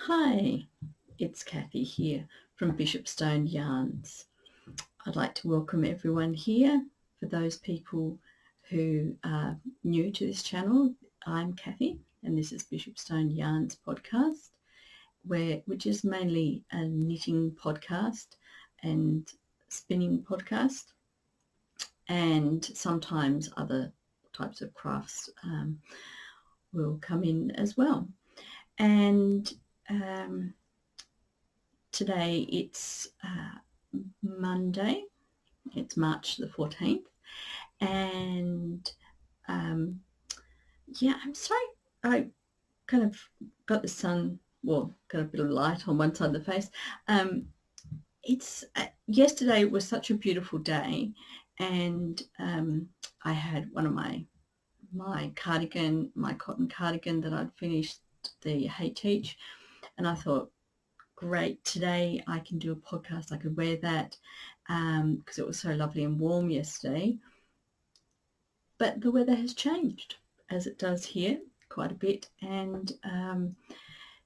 Hi, it's Kathy here from Bishopstone Yarns. I'd like to welcome everyone here. For those people who are new to this channel, I'm Kathy and this is Bishopstone Yarns podcast, which is mainly a knitting podcast and spinning podcast, and sometimes other types of crafts will come in as well. And today it's Monday, it's March the 14th, and I'm sorry, I kind of got the sun, got a bit of light on one side of the face. Yesterday was such a beautiful day, and I had one of my cardigan, my cotton cardigan that I'd finished the hay teach, and I thought, great, today I can do a podcast. I could wear that because it was so lovely and warm yesterday. But the weather has changed, as it does here quite a bit, and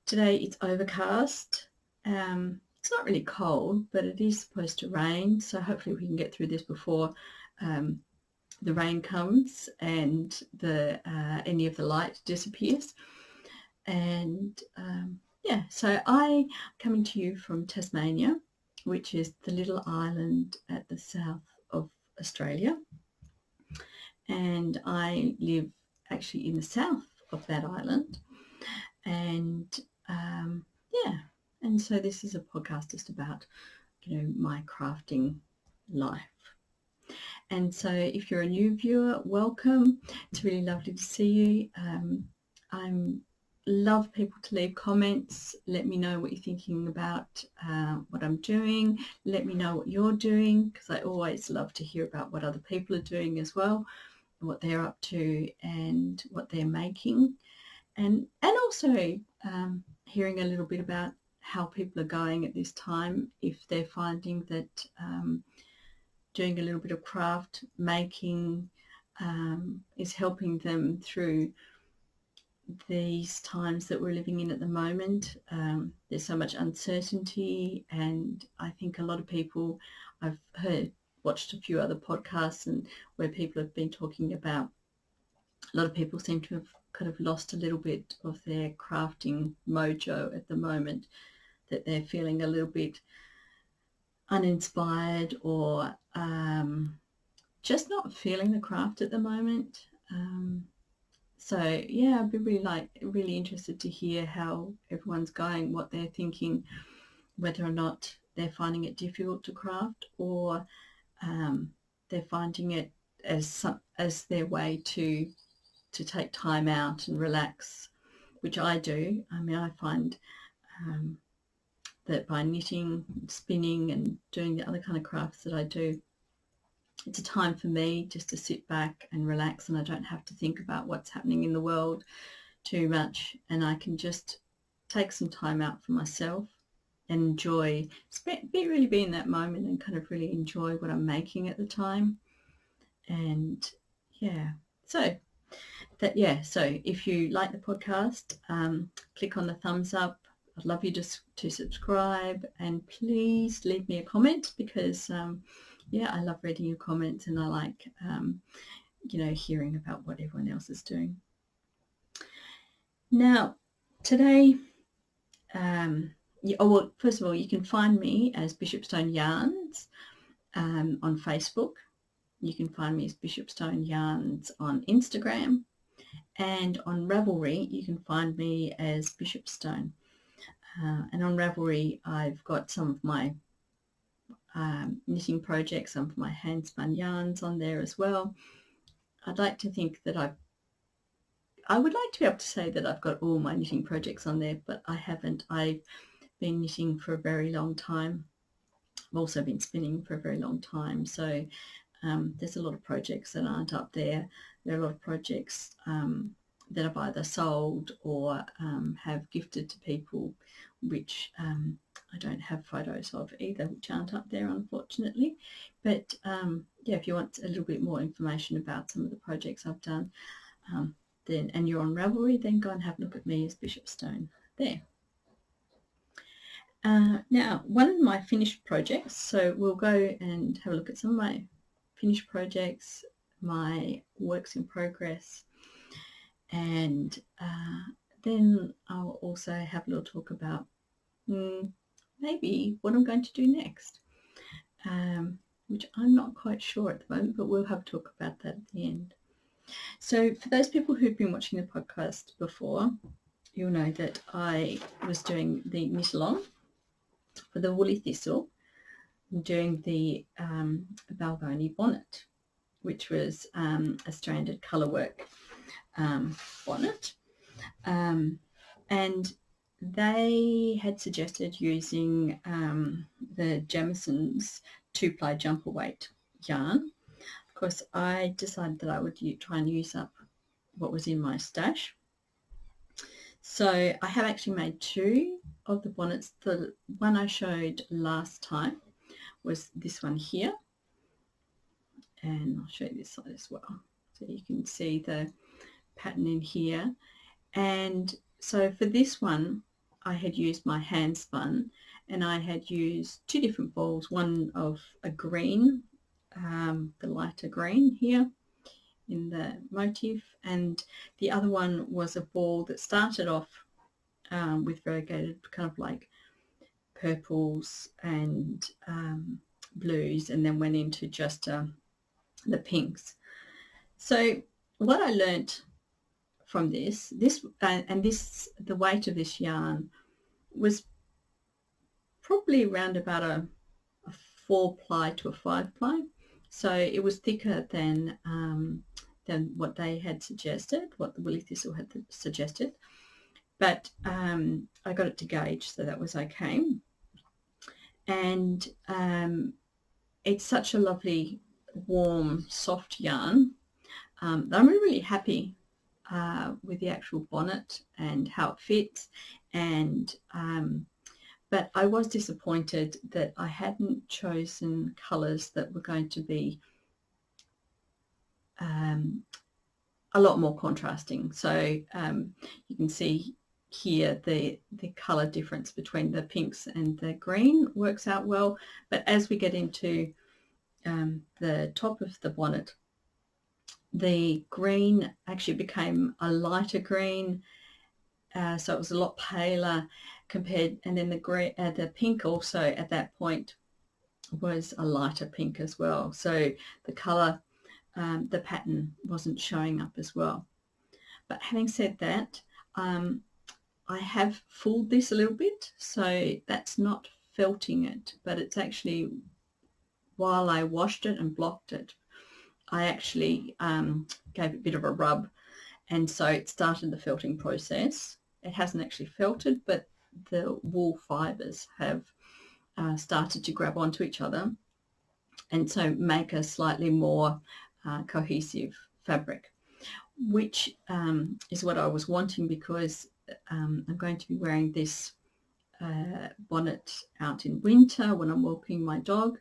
today it's overcast. It's not really cold, but it is supposed to rain, so hopefully we can get through this before the rain comes and any of the light disappears. And so I'm coming to you from Tasmania, which is the little island at the south of Australia, and I live actually in the south of that island, and and so this is a podcast just about my crafting life. And so if you're a new viewer, welcome. It's really lovely to see you. I love people to leave comments. Let me know what you're thinking about what I'm doing. Let me know what you're doing, because I always love to hear about what other people are doing as well, what they're up to and what they're making, and also hearing a little bit about how people are going at this time, if they're finding that doing a little bit of craft making is helping them through these times that we're living in at the moment. There's so much uncertainty, and I think a lot of people, I've watched a few other podcasts and where people have been talking about, a lot of people seem to have kind of lost a little bit of their crafting mojo at the moment, that they're feeling a little bit uninspired or just not feeling the craft at the moment. So yeah, I'd be really interested to hear how everyone's going, what they're thinking, whether or not they're finding it difficult to craft, or they're finding it as their way to take time out and relax, which I do. I mean, I find that by knitting, spinning and doing the other kind of crafts that I do, it's a time for me just to sit back and relax, and I don't have to think about what's happening in the world too much, and I can just take some time out for myself and enjoy, really be in that moment and kind of really enjoy what I'm making at the time. And so if you like the podcast, click on the thumbs up. I'd love you to subscribe, and please leave me a comment, because I love reading your comments, and I like hearing about what everyone else is doing. Now today, first of all, you can find me as Bishopstone Yarns on Facebook. You can find me as Bishopstone Yarns on Instagram, and on Ravelry you can find me as Bishopstone. And on Ravelry I've got some of my knitting projects, some of my handspun yarns on there as well. I'd like to think that I would like to be able to say that I've got all my knitting projects on there, but I haven't. I've been knitting for a very long time. I've also been spinning for a very long time, so there's a lot of projects that aren't up there. There are a lot of projects that I've either sold or have gifted to people, which I don't have photos of either, which aren't up there, unfortunately. But if you want a little bit more information about some of the projects I've done, and you're on Ravelry, then go and have a look at me as Bishopstone there. Now, one of my finished projects, so we'll go and have a look at some of my finished projects, my works in progress, and then I'll also have a little talk about maybe what I'm going to do next, which I'm not quite sure at the moment, but we'll have a talk about that at the end. So for those people who've been watching the podcast before, you'll know that I was doing the knit along for the Woolly Thistle, doing the Balvonie bonnet, which was a stranded colourwork bonnet. And they had suggested using the Jamison's 2-ply jumper weight yarn. Of course, I decided that I would try and use up what was in my stash. So I have actually made 2 of the bonnets. The one I showed last time was this one here, and I'll show you this side as well, so you can see the pattern in here. And so for this one, I had used my hand spun, and I had used 2 different balls, one of a green, the lighter green here in the motif, and the other one was a ball that started off with variegated kind of like purples and blues, and then went into just the pinks. So what I learnt from this, the weight of this yarn was probably around about a 4-ply to a 5-ply. So it was thicker than what they had suggested, what the Woolly Thistle had suggested. But I got it to gauge, so that was okay. And it's such a lovely, warm, soft yarn. I'm really happy with the actual bonnet and how it fits. And but I was disappointed that I hadn't chosen colours that were going to be a lot more contrasting. So you can see here the colour difference between the pinks and the green works out well. But as we get into the top of the bonnet, the green actually became a lighter green, so it was a lot paler compared, and then the pink also at that point was a lighter pink as well. So the colour, the pattern wasn't showing up as well. But having said that, I have fooled this a little bit, so that's not felting it, but it's actually, while I washed it and blocked it, I actually gave it a bit of a rub, and so it started the felting process. It hasn't actually felted, but the wool fibres have started to grab onto each other, and so make a slightly more cohesive fabric, which is what I was wanting, because I'm going to be wearing this bonnet out in winter when I'm walking my dog.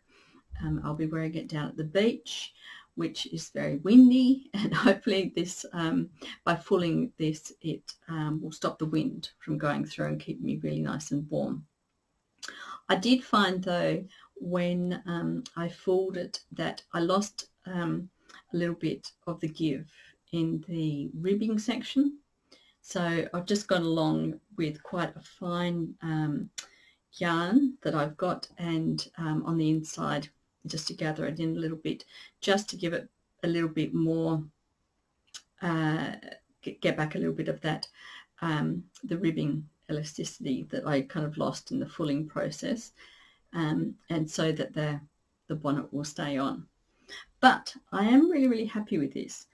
I'll be wearing it down at the beach, which is very windy, and hopefully this, by fulling this, it will stop the wind from going through and keep me really nice and warm. I did find, though, when I fulled it, that I lost a little bit of the give in the ribbing section. So I've just gone along with quite a fine yarn that I've got, and on the inside, just to gather it in a little bit, just to give it a little bit more, get back a little bit of that, the ribbing elasticity that I kind of lost in the fulling process, and so that the bonnet will stay on. But I am really, really happy with this.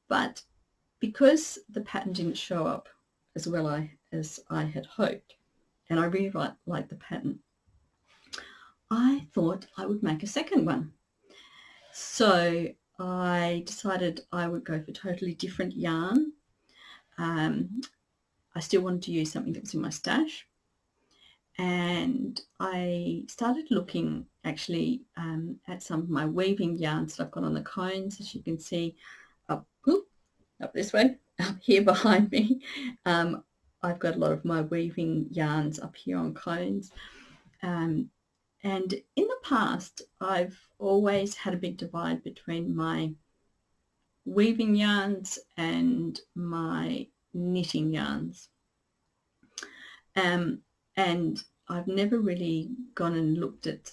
But because the pattern didn't show up as well as I had hoped, and I really like the pattern, I thought I would make a second one. So I decided I would go for totally different yarn. I still wanted to use something that was in my stash, and I started looking actually at some of my weaving yarns that I've got on the cones, as you can see up this way, up here behind me. I've got a lot of my weaving yarns up here on cones, And in the past, I've always had a big divide between my weaving yarns and my knitting yarns. And I've never really gone and looked at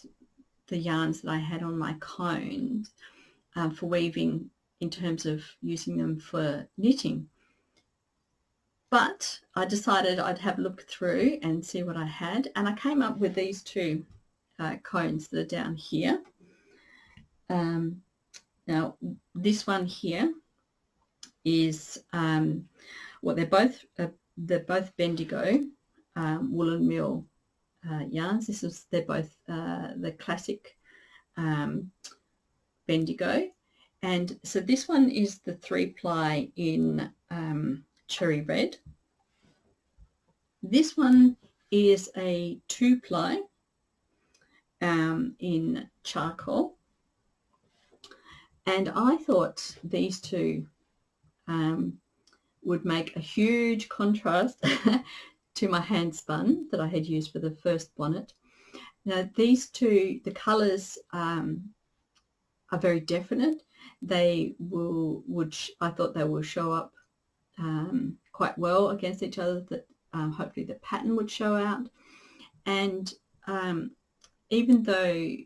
the yarns that I had on my cones for weaving in terms of using them for knitting. But I decided I'd have a look through and see what I had, and I came up with these two cones that are down here. Now this one here is well, they're both bendigo woolen mill yarns. They're both the classic bendigo, and so this one is the 3-ply in cherry red. This one is a 2-ply in charcoal, and I thought these two would make a huge contrast to my handspun that I had used for the first bonnet. Now these two, the colours are very definite. They I thought they will show up quite well against each other, that hopefully the pattern would show out. And even though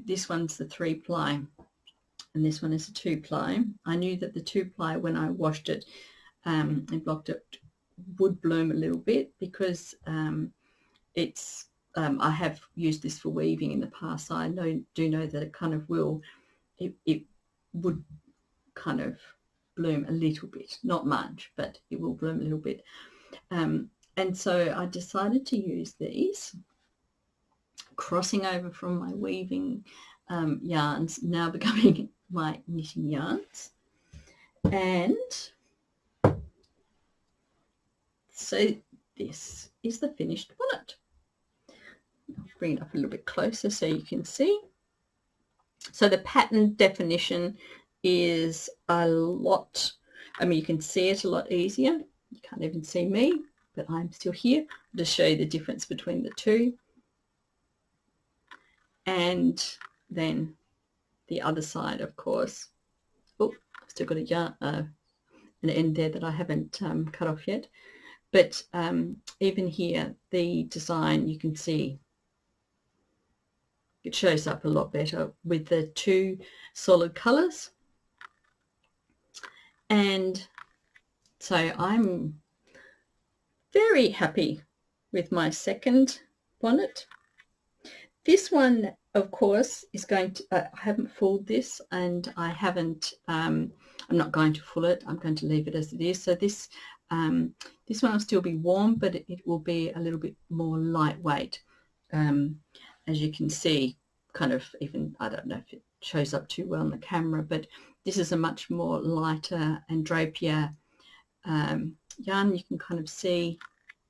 this one's the 3-ply and this one is a 2-ply, I knew that the 2-ply, when I washed it and blocked it, would bloom a little bit, because it's I have used this for weaving in the past, so I do know that it kind of will, it would kind of bloom a little bit, not much, but it will bloom a little bit. And so I decided to use these, crossing over from my weaving yarns, now becoming my knitting yarns. And so this is the finished bonnet. I'll bring it up a little bit closer so you can see. So the pattern definition is a lot, I mean, you can see it a lot easier. You can't even see me, but I'm still here to show you the difference between the two. And then the other side, of course. Oh, I've still got a yarn, an end there that I haven't cut off yet. But even here, the design, you can see it shows up a lot better with the two solid colours. And so I'm very happy with my second bonnet. This one, of course, is going to, I haven't fulled this, and I haven't, I'm not going to full it. I'm going to leave it as it is. So this one will still be warm, but it will be a little bit more lightweight. As you can see, kind of, even, I don't know if it shows up too well on the camera, but this is a much more lighter and drapier yarn. You can kind of see,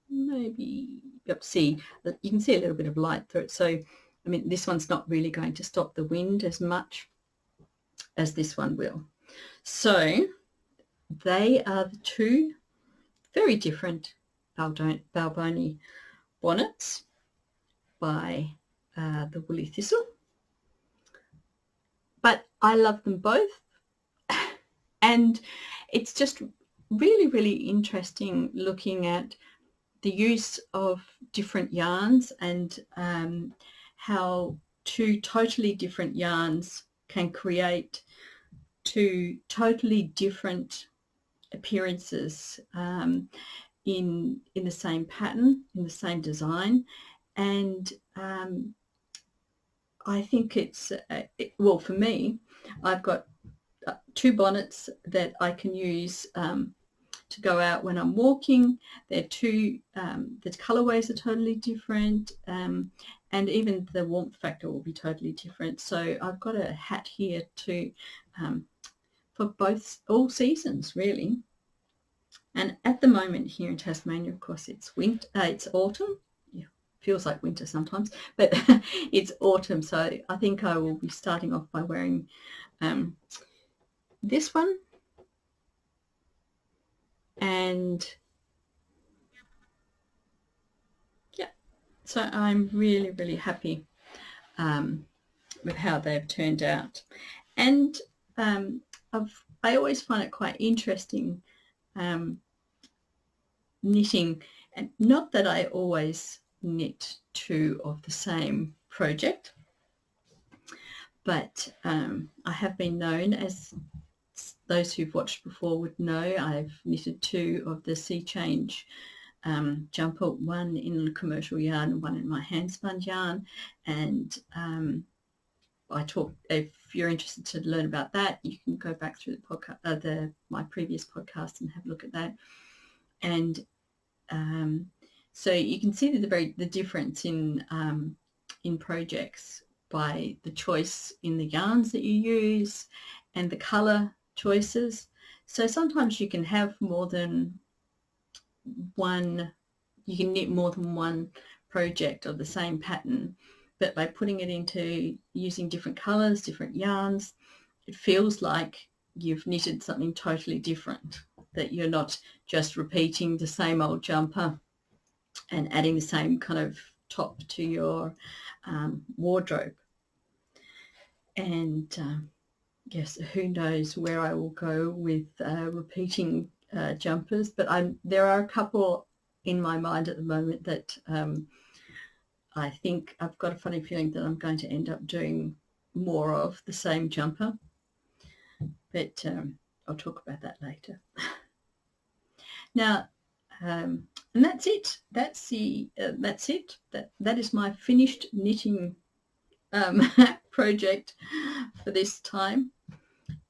maybe, yep, see, you can see a little bit of light through it. So, I mean, this one's not really going to stop the wind as much as this one will. So they are the two very different Balvonie bonnets by the Woolly Thistle, but I love them both. And it's just really, really interesting looking at the use of different yarns, and how two totally different yarns can create two totally different appearances in the same pattern, in the same design. And I think it's, well, for me, I've got two bonnets that I can use to go out when I'm walking. They're two, the colorways are totally different, and even the warmth factor will be totally different. So I've got a hat here to for all seasons, really. And at the moment here in Tasmania, of course, it's winter, it's autumn. Yeah, feels like winter sometimes, but it's autumn. So I think I will be starting off by wearing this one, and yeah, So I'm really, really happy with how they've turned out. And I always find it quite interesting knitting, and not that I always knit two of the same project, but I have been known, as those who've watched before would know, I've knitted two of the Sea Change jumper, one in commercial yarn and one in my handspun yarn. And I talk, if you're interested to learn about that, you can go back through the podcast, my previous podcast, and have a look at that. And so you can see the difference in projects by the choice in the yarns that you use and the colour choices. So sometimes you can have more than one, you can knit more than one project of the same pattern, but by putting it into using different colours, different yarns, it feels like you've knitted something totally different, that you're not just repeating the same old jumper and adding the same kind of top to your wardrobe. And yes, who knows where I will go with repeating jumpers, but there are a couple in my mind at the moment that I think I've got a funny feeling that I'm going to end up doing more of the same jumper, but I'll talk about that later. Now, and that's it. That's it. That is my finished knitting project for this time.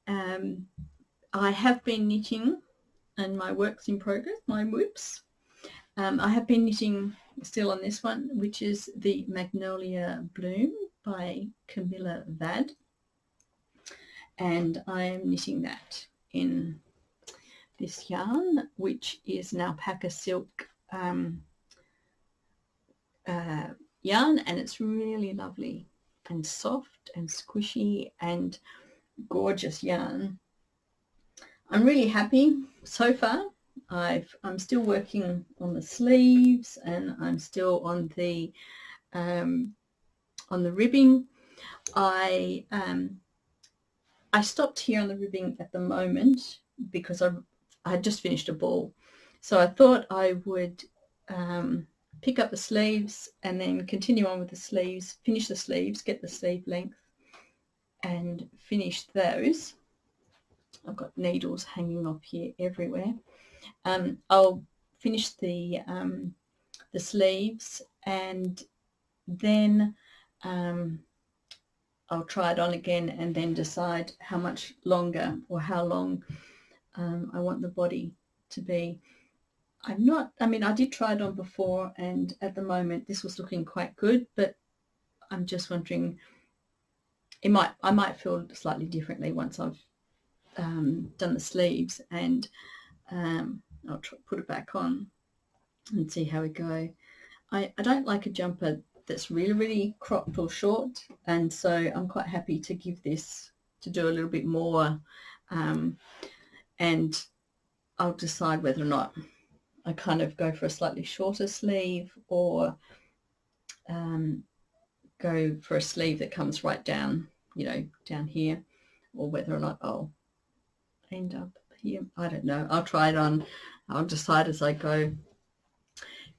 I have been knitting, and my work's in progress, my whoops. I have been knitting still on this one, which is the Magnolia Bloom by Camilla Vad, and I am knitting that in this yarn, which is an alpaca-silk yarn, and it's really lovely and soft and squishy and gorgeous yarn. I'm really happy so far. I'm still working on the sleeves, and I'm still on the ribbing. I stopped here on the ribbing at the moment because I had just finished a ball, so I thought I would pick up the sleeves and then continue on with the sleeves, finish the sleeves, get the sleeve length and finish those. I've got needles hanging off here everywhere. I'll finish the sleeves, and then I'll try it on again and then decide how much longer or how long I want the body to be. I did try it on before, and at the moment this was looking quite good, but I'm just wondering, I might feel slightly differently once I've done the sleeves, and I'll put it back on and see how we go. I don't like a jumper that's really, really cropped or short, and so I'm quite happy to give this, to do a little bit more, and I'll decide whether or not I kind of go for a slightly shorter sleeve or go for a sleeve that comes right down, down here, or whether or not I'll end up here. I don't know. I'll try it on. I'll decide as I go.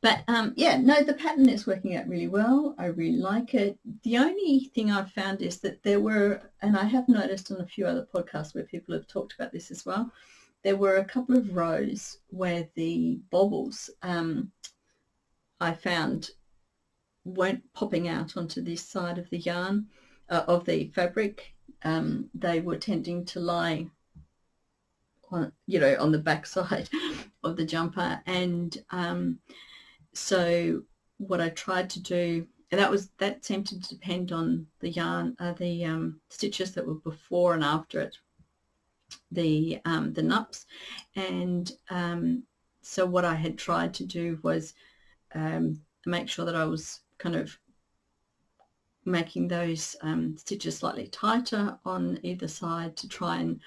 But yeah, no, the pattern is working out really well. I really like it. The only thing I've found is that there were, and I have noticed on a few other podcasts where people have talked about this as well, there were a couple of rows where the bobbles I found weren't popping out onto this side of the yarn, of the fabric. They were tending to lie on, on the back side of the jumper, and so what I tried to do, and that seemed to depend on the yarn, the stitches that were before and after it, the nups, and so what I had tried to do was make sure that I was kind of making those stitches slightly tighter on either side to try and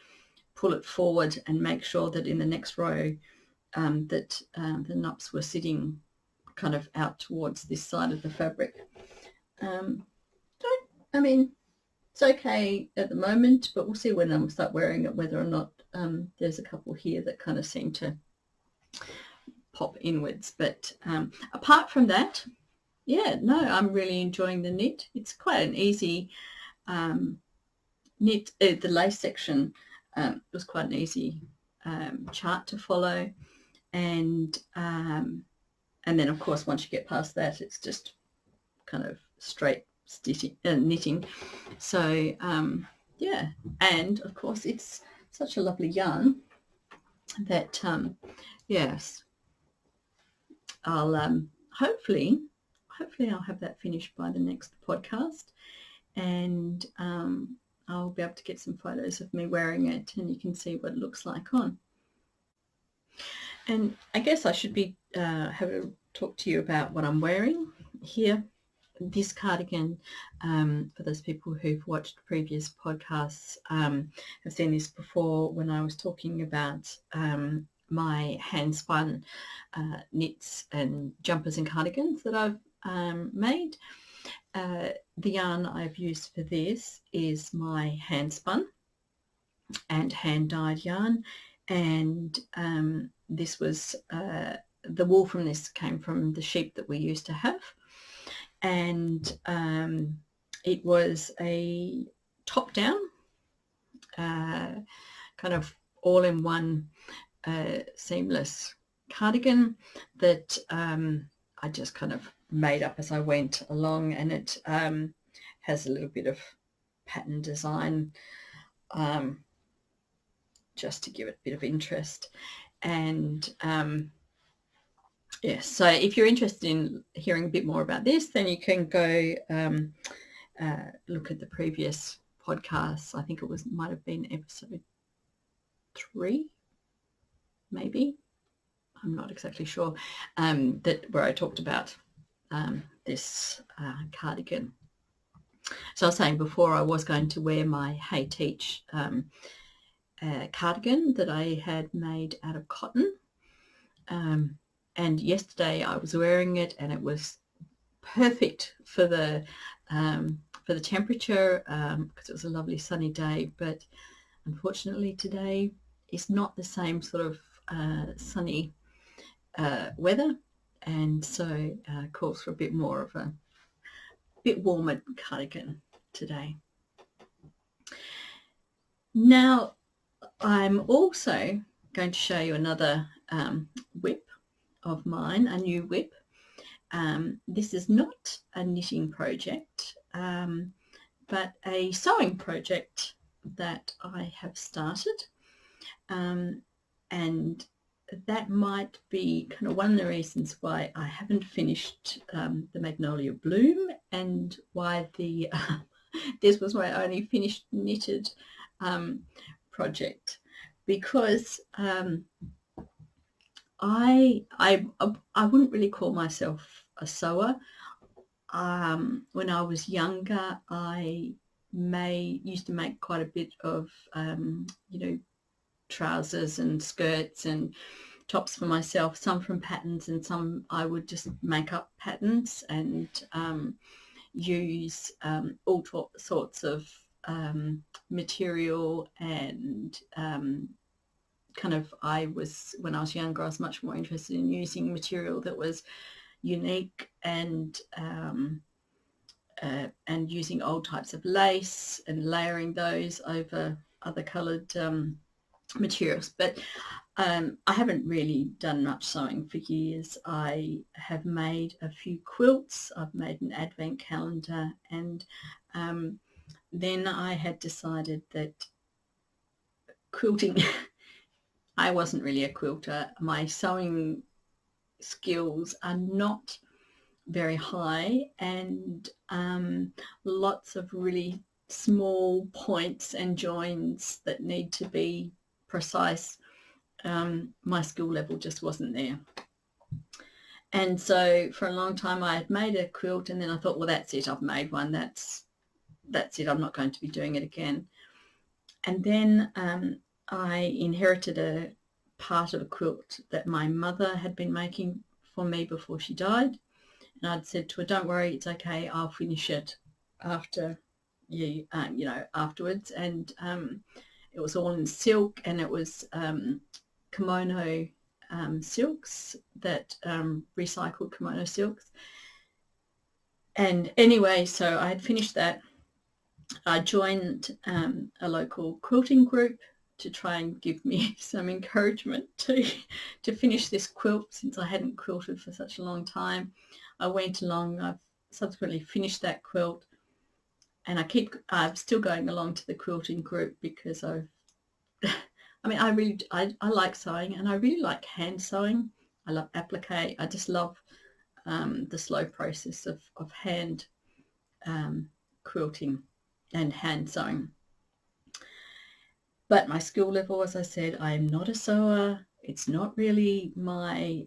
pull it forward and make sure that in the next row that the nups were sitting kind of out towards this side of the fabric. I mean, it's okay at the moment, but we'll see when I start wearing it whether or not there's a couple here that kind of seem to pop inwards. But apart from that, yeah, no, I'm really enjoying the knit. It's quite an easy knit. The lace section was quite an easy chart to follow, and then of course once you get past that, it's just kind of straight stitching, knitting. So yeah, and of course it's such a lovely yarn that yes, I'll hopefully I'll have that finished by the next podcast, and I'll be able to get some photos of me wearing it, and you can see what it looks like on. And I guess I should be have a talk to you about what I'm wearing here. This cardigan, for those people who've watched previous podcasts, have seen this before when I was talking about my hand spun knits and jumpers and cardigans that I've made. The yarn I've used for this is my hand spun and hand dyed yarn, and this was the wool from this came from the sheep that we used to have, and it was a top down kind of all-in-one seamless cardigan that I just kind of made up as I went along, and it has a little bit of pattern design just to give it a bit of interest. And yes, so if you're interested in hearing a bit more about this, then you can go look at the previous podcasts. I think it might have been episode 3, maybe. I'm not exactly sure. Where I talked about this cardigan. So I was saying before, I was going to wear my Hey Teach cardigan that I had made out of cotton. And yesterday I was wearing it, and it was perfect for the temperature because it was a lovely sunny day. But unfortunately today is not the same sort of sunny weather, and so calls for a bit more of a bit warmer cardigan today. Now I'm also going to show you another whip of mine, a new whip. This is not a knitting project, but a sewing project that I have started, and that might be kind of one of the reasons why I haven't finished the Magnolia Bloom, and why this was my only finished knitted project, because I wouldn't really call myself a sewer. When I was younger, I used to make quite a bit of trousers and skirts and tops for myself, some from patterns and some I would just make up patterns and use all sorts of material, and kind of when I was younger, I was much more interested in using material that was unique, and using old types of lace and layering those over other coloured materials. But I haven't really done much sewing for years. I have made a few quilts, I've made an advent calendar, and then I had decided that quilting I wasn't really a quilter. My sewing skills are not very high, and lots of really small points and joins that need to be precise. My skill level just wasn't there. And so for a long time I had made a quilt, and then I thought, well, that's it, I've made one, that's it, I'm not going to be doing it again. And then I inherited a part of a quilt that my mother had been making for me before she died, and I'd said to her, don't worry, it's okay, I'll finish it after you, afterwards. And it was all in silk, and it was kimono silks, that recycled kimono silks. And anyway, so I had finished that. I joined a local quilting group to try and give me some encouragement to finish this quilt, since I hadn't quilted for such a long time. I went along, I've subsequently finished that quilt, and I'm still going along to the quilting group because I like sewing, and I really like hand sewing. I love applique. I just love the slow process of hand quilting and hand sewing. But my skill level, as I said, I am not a sewer. It's not really my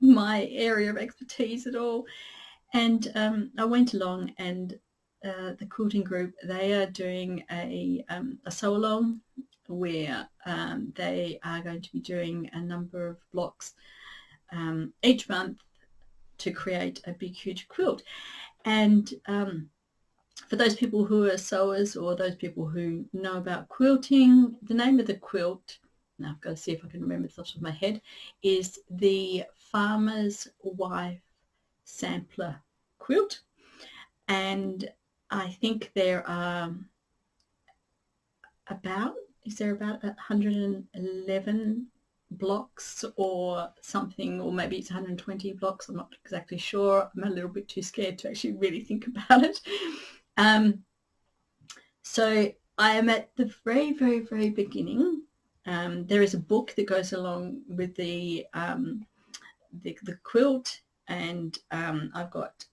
my area of expertise at all. And I went along, and the quilting group, they are doing a sew along where they are going to be doing a number of blocks each month to create a big, huge quilt. And for those people who are sewers, or those people who know about quilting, the name of the quilt, now I've got to see if I can remember the top of my head, is the Farmer's Wife Sampler Quilt. And I think there are about 111 blocks or something, or maybe it's 120 blocks. I'm not exactly sure. I'm a little bit too scared to actually really think about it. So I am at the very, very, very beginning. There is a book that goes along with the quilt, and I've got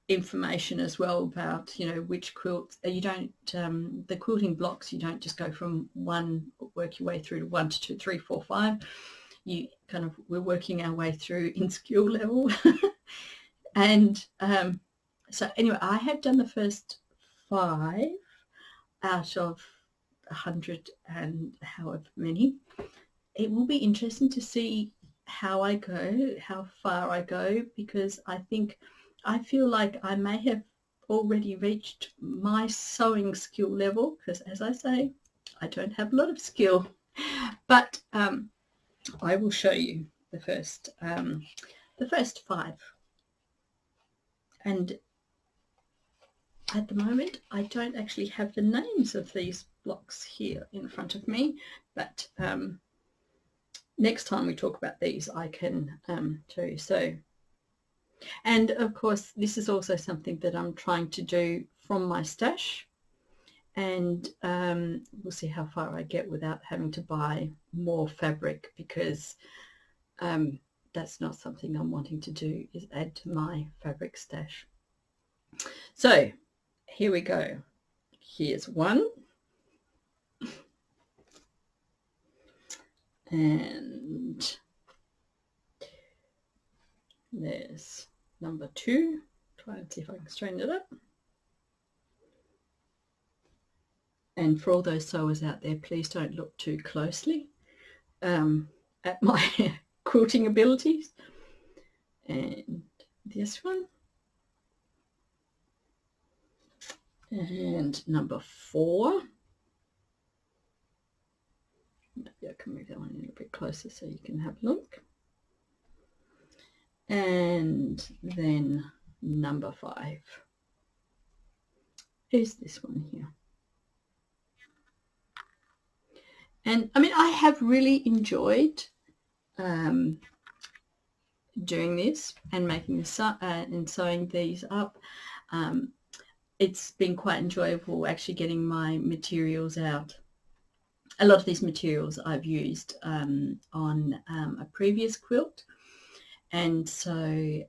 information as well about, which quilts. You don't, the quilting blocks, you don't just go from one, work your way through to 1 to 2, 3, 4, 5. We're working our way through in skill level. And so anyway, I have done the first 5 out of 100 and however many. It will be interesting to see how I go, how far I go, because I feel like I may have already reached my sewing skill level, because, as I say, I don't have a lot of skill. But I will show you the first 5. And at the moment, I don't actually have the names of these blocks here in front of me, but next time we talk about these, I can show you. So, and of course, this is also something that I'm trying to do from my stash, and we'll see how far I get without having to buy more fabric, because that's not something I'm wanting to do, is add to my fabric stash. So here we go. Here's 1. And there's number 2. Try and see if I can straighten it up. And for all those sewers out there, please don't look too closely at my quilting abilities. And this one. And number 4. Maybe I can move that one a little bit closer so you can have a look. And then number 5 is this one here. And I mean, I have really enjoyed doing this and making this and sewing these up. It's been quite enjoyable actually getting my materials out. A lot of these materials I've used on a previous quilt, and so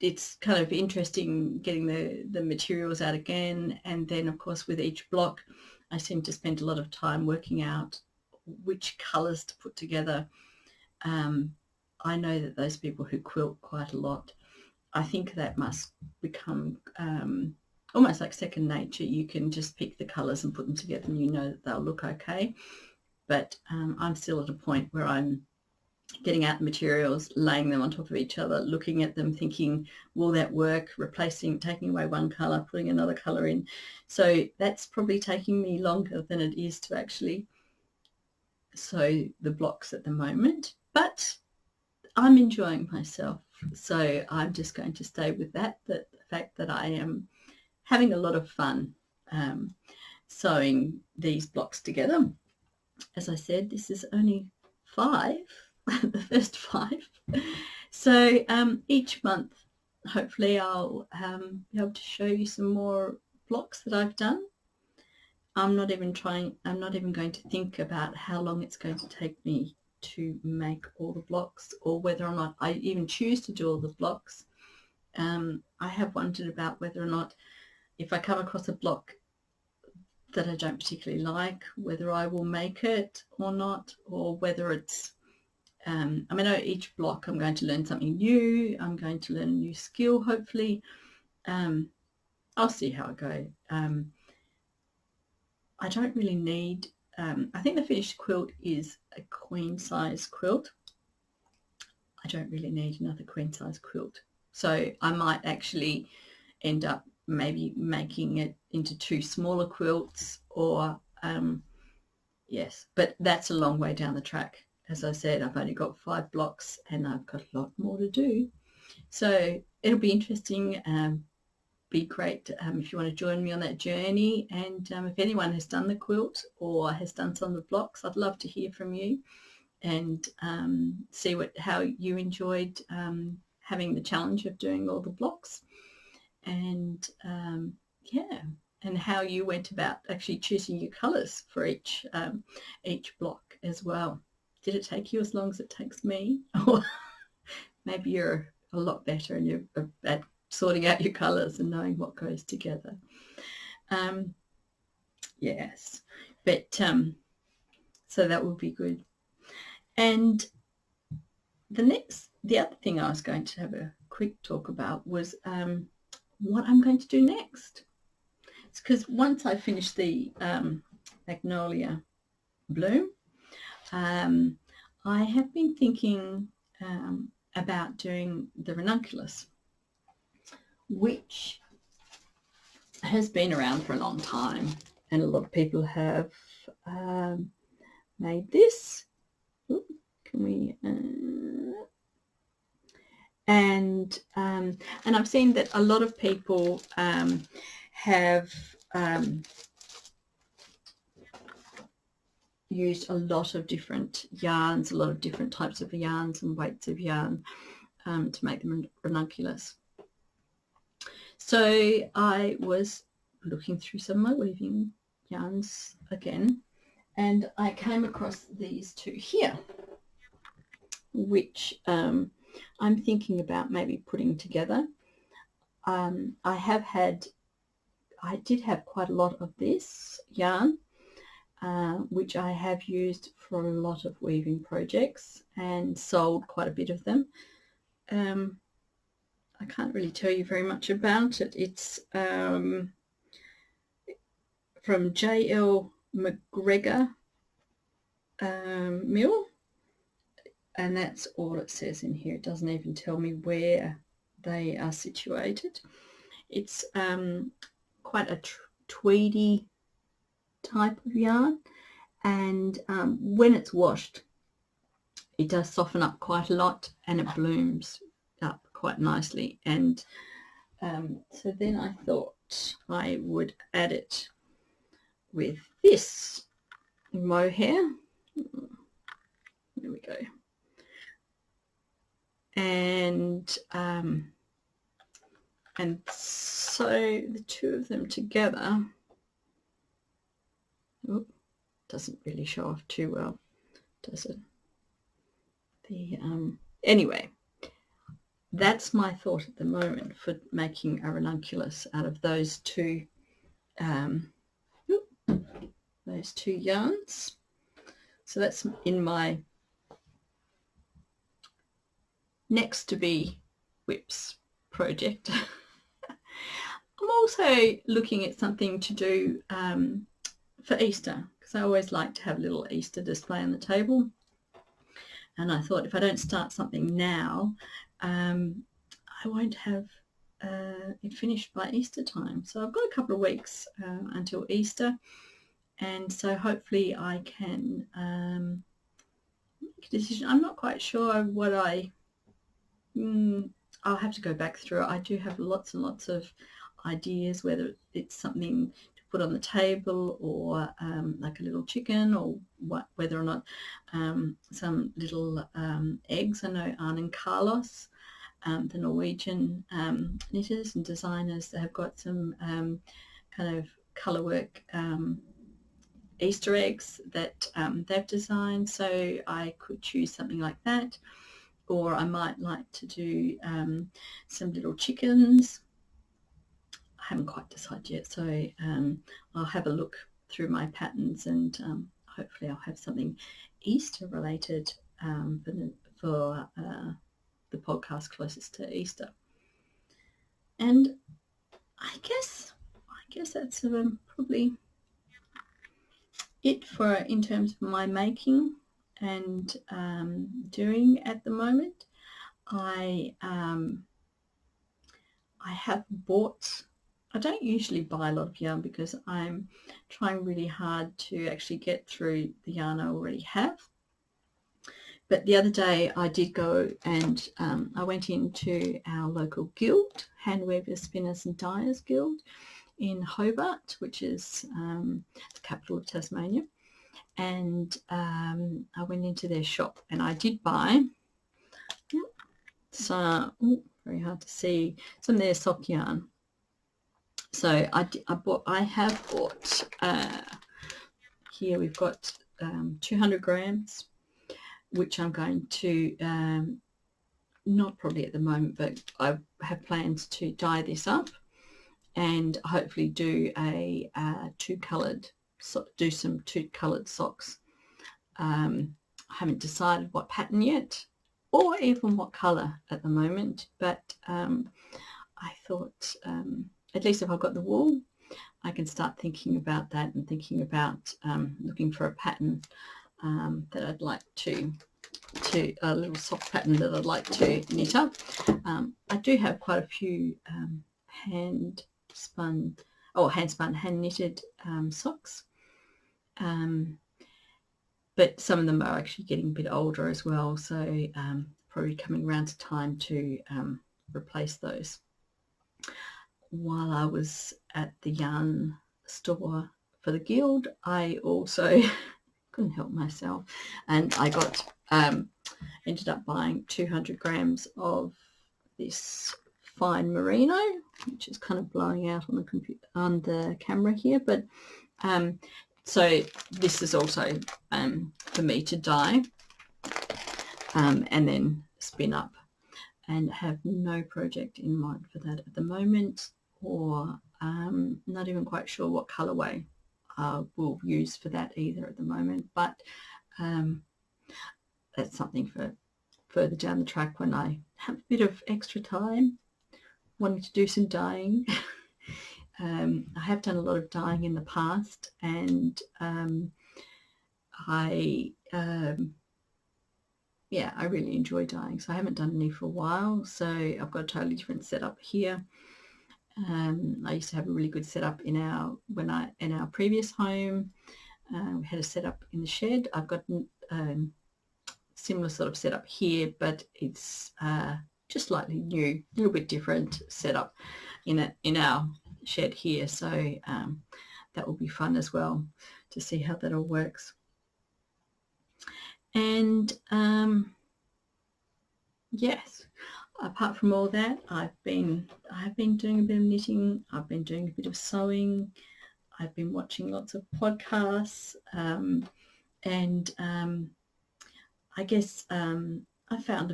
it's kind of interesting getting the materials out again. And then of course with each block I seem to spend a lot of time working out which colours to put together. I know that those people who quilt quite a lot, I think that must become almost like second nature. You can just pick the colours and put them together and you know that they'll look okay. But I'm still at a point where I'm getting out the materials, laying them on top of each other, looking at them, thinking, will that work? Replacing, taking away one colour, putting another colour in. So that's probably taking me longer than it is to actually sew the blocks at the moment. But I'm enjoying myself. So I'm just going to stay with that, the fact that I am having a lot of fun sewing these blocks together. As I said, this is only 5, the first 5. So each month, hopefully I'll be able to show you some more blocks that I've done. I'm not even going to think about how long it's going to take me to make all the blocks, or whether or not I even choose to do all the blocks. I have wondered about whether or not, if I come across a block that I don't particularly like, whether I will make it or not, or whether it's I mean, each block I'm going to learn something new. I'm going to learn a new skill, hopefully. I'll see how I go. I don't really need, I think the finished quilt is a queen size quilt. I don't really need another queen size quilt. So I might actually end up maybe making it into 2 smaller quilts, or yes, but that's a long way down the track. As I said, I've only got 5 blocks and I've got a lot more to do. So it'll be interesting. Be great if you want to join me on that journey. And if anyone has done the quilt or has done some of the blocks, I'd love to hear from you and see how you enjoyed having the challenge of doing all the blocks. And yeah, and how you went about actually choosing your colours for each block as well. Did it take you as long as it takes me? Or maybe you're a lot better and you're at sorting out your colours and knowing what goes together. Yes, but so that would be good. And the other thing I was going to have a quick talk about was what I'm going to do next. It's because once I finish the Magnolia Bloom, I have been thinking about doing the Ranunculus, which has been around for a long time, and a lot of people have made this. Ooh, can we? And I've seen that a lot of people have used a lot of different yarns, a lot of different types of yarns and weights of yarn to make the Ranunculus. So I was looking through some of my weaving yarns again, and I came across these 2 here, which I'm thinking about maybe putting together. I did have quite a lot of this yarn, which I have used for a lot of weaving projects and sold quite a bit of them. I can't really tell you very much about it. It's from J.L. McGregor Mill, and that's all it says in here. It doesn't even tell me where they are situated. It's quite a tweedy type of yarn, and when it's washed it does soften up quite a lot and it blooms up quite nicely. And so then I thought I would add it with this mohair. There we go. And so the 2 of them together, doesn't really show off too well, does it? Anyway, that's my thought at the moment for making a Ranunculus out of those 2 yarns. So that's in my next to be whips project. I'm also looking at something to do for Easter, because I always like to have a little Easter display on the table. And I thought if I don't start something now, I won't have it finished by Easter time. So I've got a couple of weeks until Easter, and so hopefully I can make a decision. I'm not quite sure what I'll have to go back through it. I do have lots and lots of ideas, whether it's something to put on the table or like a little chicken, or whether or not some little eggs. I know Arne Carlos, the Norwegian knitters and designers, they have got some kind of colour work Easter eggs that they've designed, so I could choose something like that. Or I might like to do some little chickens. I haven't quite decided yet, so I'll have a look through my patterns, and hopefully I'll have something Easter related for the podcast closest to Easter. And I guess that's probably it for in terms of my making and doing at the moment. I have bought, I don't usually buy a lot of yarn because I'm trying really hard to actually get through the yarn I already have. But the other day I did go and I went into our local guild, Handweavers, Spinners and Dyers Guild in Hobart, which is the capital of Tasmania. And I went into their shop and I did buy some, very hard to see, some of their sock yarn. So I have bought, here we've got 200 grams, which I'm going to, not probably at the moment, but I have plans to dye this up and hopefully do a two-coloured socks. I haven't decided what pattern yet or even what colour at the moment, but I thought at least if I've got the wool, I can start thinking about that and thinking about looking for a pattern that I'd like to a little sock pattern that I'd like to knit up. I do have quite a few hand knitted socks, but some of them are actually getting a bit older as well, so probably coming around to time to replace those. While I was at the yarn store for the guild, I also couldn't help myself, and I got ended up buying 200 grams of this fine merino, which is kind of blowing out on the camera here, but so this is also for me to dye and then spin up, and have no project in mind for that at the moment, or not even quite sure what colorway we'll use for that either at the moment, but that's something for further down the track when I have a bit of extra time wanting to do some dyeing. I have done a lot of dyeing in the past, and I really enjoy dyeing, so I haven't done any for a while. So I've got a totally different setup here. I used to have a really good setup in our previous home. We had a setup in the shed. I've got similar sort of setup here, but it's just slightly new, a little bit different setup in our shed here. So that will be fun as well to see how that all works. And yes, apart from all that, I have been doing a bit of knitting. I've been doing a bit of sewing. I've been watching lots of podcasts, and I guess I found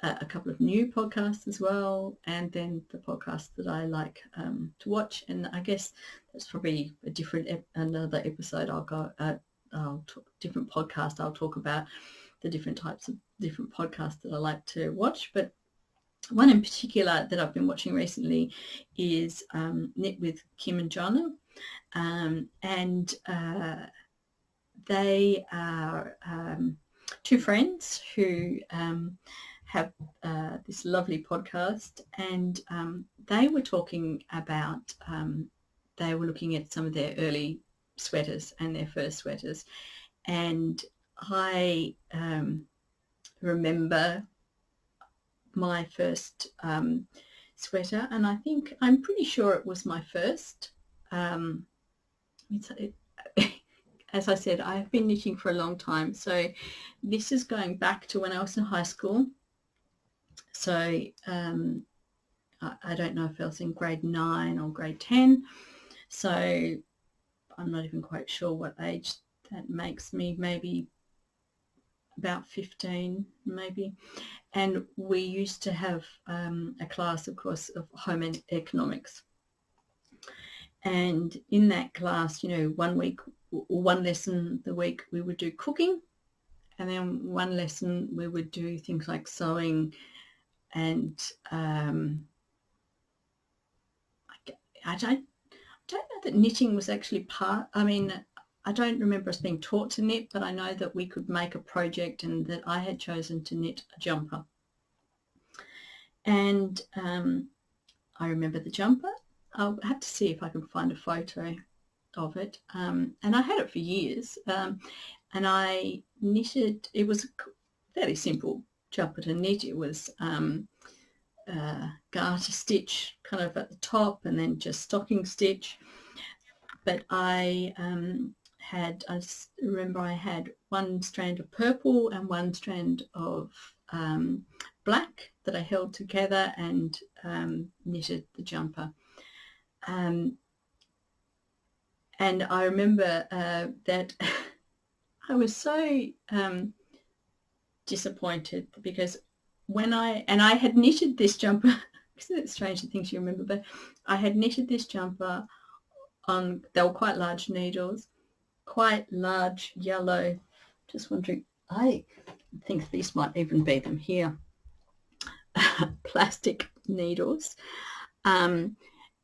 a couple of new podcasts as well, and then the podcasts that I like to watch. And I guess that's probably another episode. Different podcast. I'll talk about the different types of different podcasts that I like to watch. But one in particular that I've been watching recently is Knit with Kim and Jonna, and they are two friends who have this lovely podcast, and they were talking about, they were looking at some of their early sweaters and their first sweaters, and I remember my first sweater, and I'm pretty sure it was my first. As I said, I've been knitting for a long time, so this is going back to when I was in high school. So I don't know if I was in grade 9 or grade 10, so I'm not even quite sure what age that makes me, maybe about 15 maybe. And we used to have a class, of course, of home economics, and in that class, 1 week, one lesson the week we would do cooking, and then one lesson we would do things like sewing, and I don't know that knitting was actually part. I don't remember us being taught to knit, but I know that we could make a project, and that I had chosen to knit a jumper. And I remember the jumper. I'll have to see if I can find a photo of it. And I had it for years. And I knitted, it was a fairly simple jumper to knit. It was garter stitch kind of at the top, and then just stocking stitch. But I remember I had one strand of purple and one strand of black that I held together and knitted the jumper. And I remember that I was so disappointed, because I had knitted this jumper, isn't it strange the things you remember, but I had knitted this jumper they were quite large needles, quite large yellow, just wondering, I think these might even be them here, plastic needles.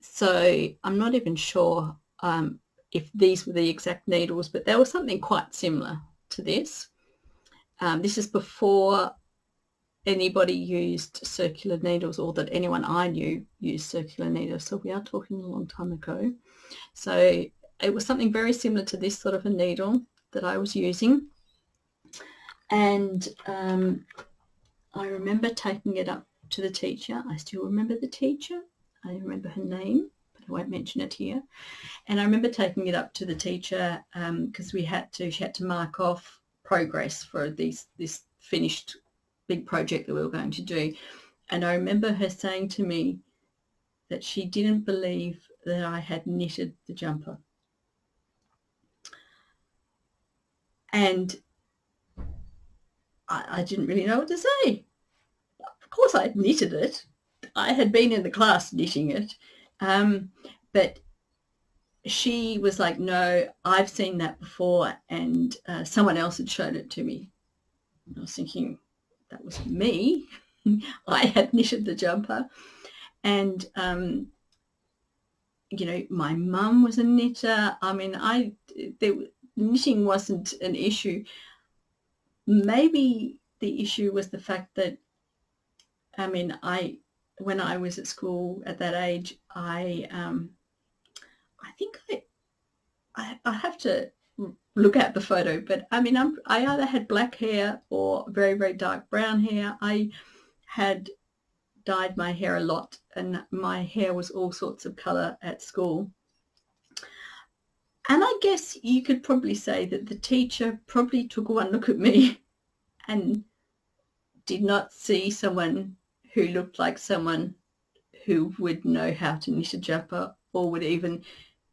So I'm not even sure if these were the exact needles, but they were something quite similar to this. This is before anybody used circular needles, or that anyone I knew used circular needles, so we are talking a long time ago. So it was something very similar to this sort of a needle that I was using, and I remember taking it up to the teacher. I still remember the teacher. I remember her name, but I won't mention it here. And I remember taking it up to the teacher because she had to mark off progress for this finished big project that we were going to do. And I remember her saying to me that she didn't believe that I had knitted the jumper. And I didn't really know what to say. Of course I had knitted it. I had been in the class knitting it. But she was like, no, I've seen that before, and someone else had shown it to me. And I was thinking, that was me. I had knitted the jumper. And, my mum was a knitter. Knitting wasn't an issue. Maybe the issue was the fact that, when I was at school at that age, I think I have to look at the photo, but I either had black hair or very, very dark brown hair. I had dyed my hair a lot, and my hair was all sorts of colour at school. And I guess you could probably say that the teacher probably took one look at me and did not see someone who looked like someone who would know how to knit a jumper, or would even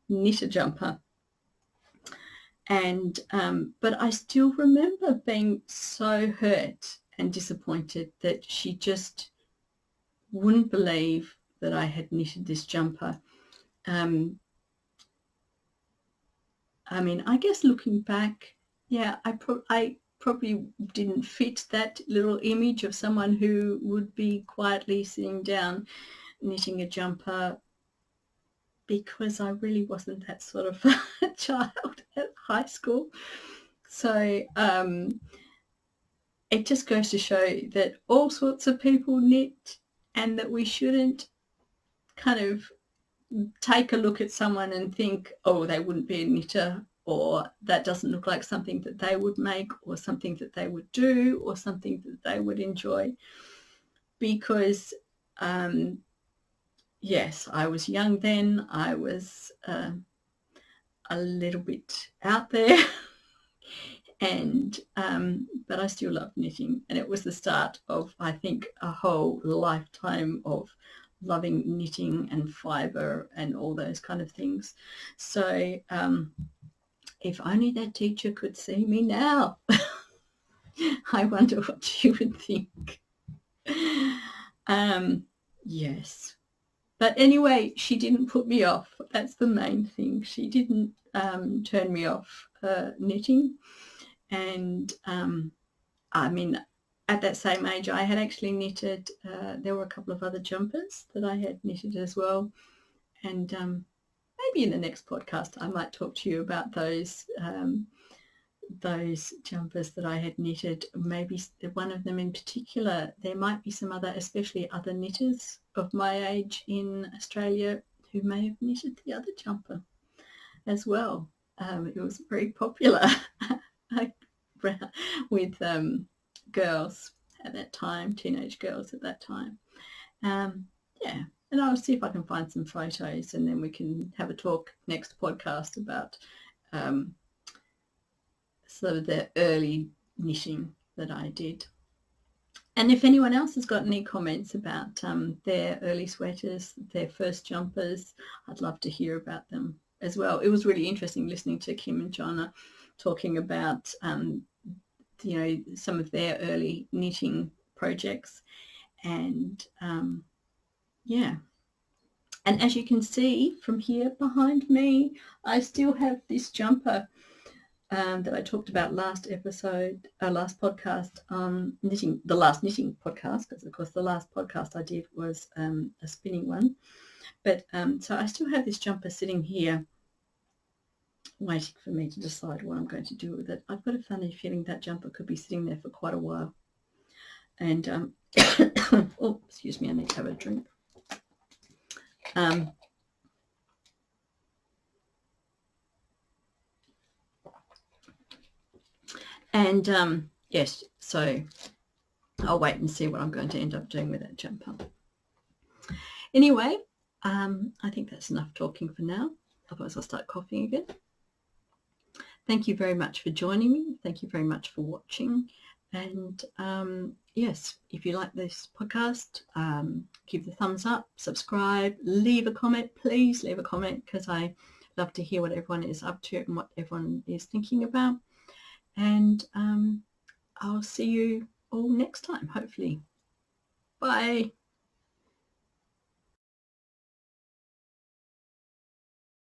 knit a jumper. And but I still remember being so hurt and disappointed that she just wouldn't believe that I had knitted this jumper. I guess looking back, yeah, I probably didn't fit that little image of someone who would be quietly sitting down knitting a jumper, because I really wasn't that sort of child at high school. So it just goes to show that all sorts of people knit, and that we shouldn't kind of take a look at someone and think, oh, they wouldn't be a knitter, or that doesn't look like something that they would make, or something that they would do, or something that they would enjoy. Because yes, I was young then. I was a little bit out there. And but I still love knitting, and it was the start of, I think, a whole lifetime of loving knitting and fibre and all those kind of things. So if only that teacher could see me now. I wonder what she would think. Yes. But anyway, she didn't put me off. That's the main thing. She didn't turn me off knitting. And I mean, at that same age, I had actually knitted, there were a couple of other jumpers that I had knitted as well. And maybe in the next podcast, I might talk to you about those jumpers that I had knitted. Maybe one of them in particular. There might be some other, especially other knitters of my age in Australia, who may have knitted the other jumper as well. It was very popular with girls at that time, teenage girls at that time. Yeah, and I'll see if I can find some photos, and then we can have a talk next podcast about sort of the early knitting that I did. And if anyone else has got any comments about their early sweaters, their first jumpers, I'd love to hear about them as well. It was really interesting listening to Kim and Jonna talking about you know, some of their early knitting projects. And yeah, and as you can see from here behind me, I still have this jumper that I talked about last episode, last podcast on knitting, the last knitting podcast, because of course the last podcast I did was a spinning one. But so I still have this jumper sitting here waiting for me to decide what I'm going to do with it. I've got a funny feeling that jumper could be sitting there for quite a while. And oh, excuse me, I need to have a drink. Yes, so I'll wait and see what I'm going to end up doing with that jumper. Anyway, I think that's enough talking for now. Otherwise I'll start coughing again. Thank you very much for joining me. Thank you very much for watching. And yes, if you like this podcast, give the thumbs up, subscribe, leave a comment. Please leave a comment, because I love to hear what everyone is up to and what everyone is thinking about. And I'll see you all next time, hopefully. Bye.